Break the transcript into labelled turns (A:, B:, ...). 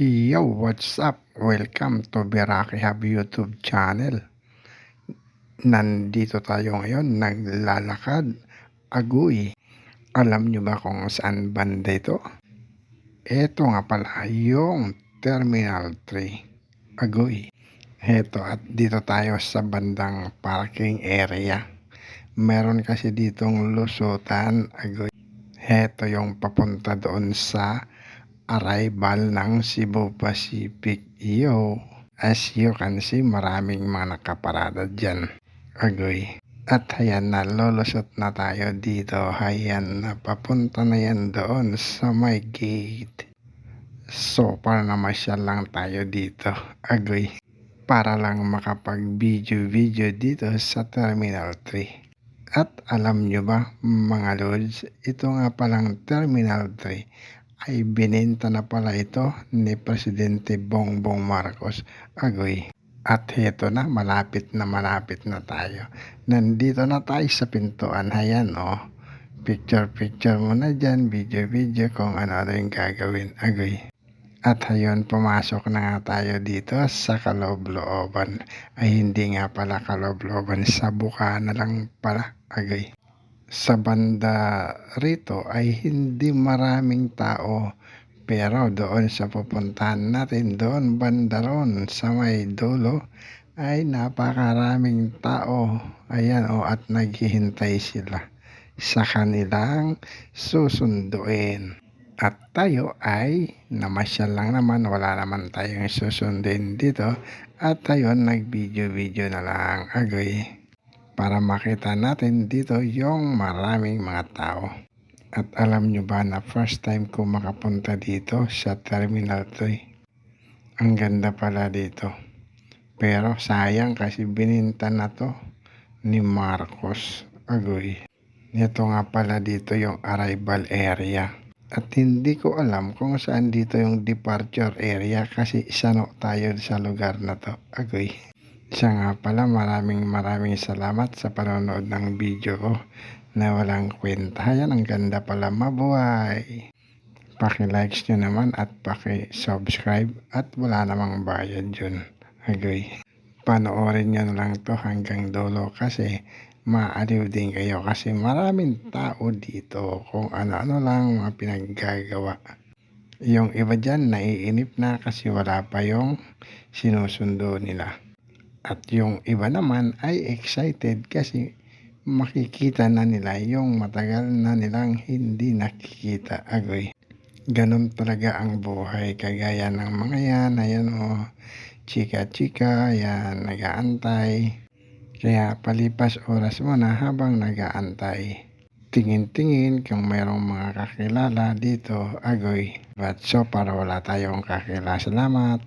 A: Yo, what's up? Welcome to Beraki Hub YouTube channel. Nandito tayo ngayon, naglalakad, Aguy. Alam nyo ba kung saan banda ito? Ito nga pala, yung Terminal 3, Aguy. Heto, at dito tayo sa bandang parking area. Meron kasi ditong lusutan, Aguy. Heto yung papunta doon sa arrival ng Cebu Pacific. As you can see, maraming mga nakaparada dyan, Agoy. At ayan, nalolusot na tayo dito. Ayan, napapunta na yan doon sa may gate. So, para namasyal lang tayo dito, Agoy, para lang makapag-video dito sa Terminal 3. At alam nyo ba, mga lods, ito nga palang Terminal 3 ay binenta na pala ito ni Presidente Bongbong Marcos, Agoy. At heto na, malapit na tayo. Nandito na tayo sa pintuan. Ayan, picture muna dyan, video kung ano yung gagawin, Agoy. At ayun, pumasok na nga tayo dito sa kaloob-looban. Ay hindi nga pala kaloob-looban, sa buka na lang pala, Agoy. Sa banda rito ay hindi maraming tao, pero doon sa pupuntahan natin, doon banda ron sa may dulo, ay napakaraming tao. Ayan at naghihintay sila sa kanilang susunduin. At tayo ay namasyal lang naman, wala naman tayong susundin dito. At ayun, nag-video na lang, Agoy, para makita natin dito yung maraming mga tao. At alam nyo ba na first time ko makapunta dito sa Terminal 3. Ang ganda pala dito. Pero sayang kasi bininta na to ni Marcos, Agoy. Ito nga pala dito yung arrival area. At hindi ko alam kung saan dito yung departure area kasi isano tayo sa lugar na to, Agoy. Siya nga pala, maraming salamat sa panonood ng video ko na walang kwenta. Yan, ang ganda pala, mabuhay. Paki-likes nyo naman at paki-subscribe at wala namang bayad yun, Agoy. Panoorin nyo na lang to hanggang dulo kasi maaliw din kayo kasi maraming tao dito kung ano-ano lang mga pinaggagawa. Yung iba dyan naiinip na kasi wala pa yung sinusundo nila. At yung iba naman ay excited kasi makikita na nila yung matagal na nilang hindi nakikita, Agoy. Ganun talaga ang buhay, kagaya ng mga yan, ayan chika-chika, yan, nag-aantay. Kaya palipas oras mo na habang nag-aantay. Tingin-tingin kung mayroong mga kakilala dito, Agoy. But so, para wala tayong kakilala, salamat.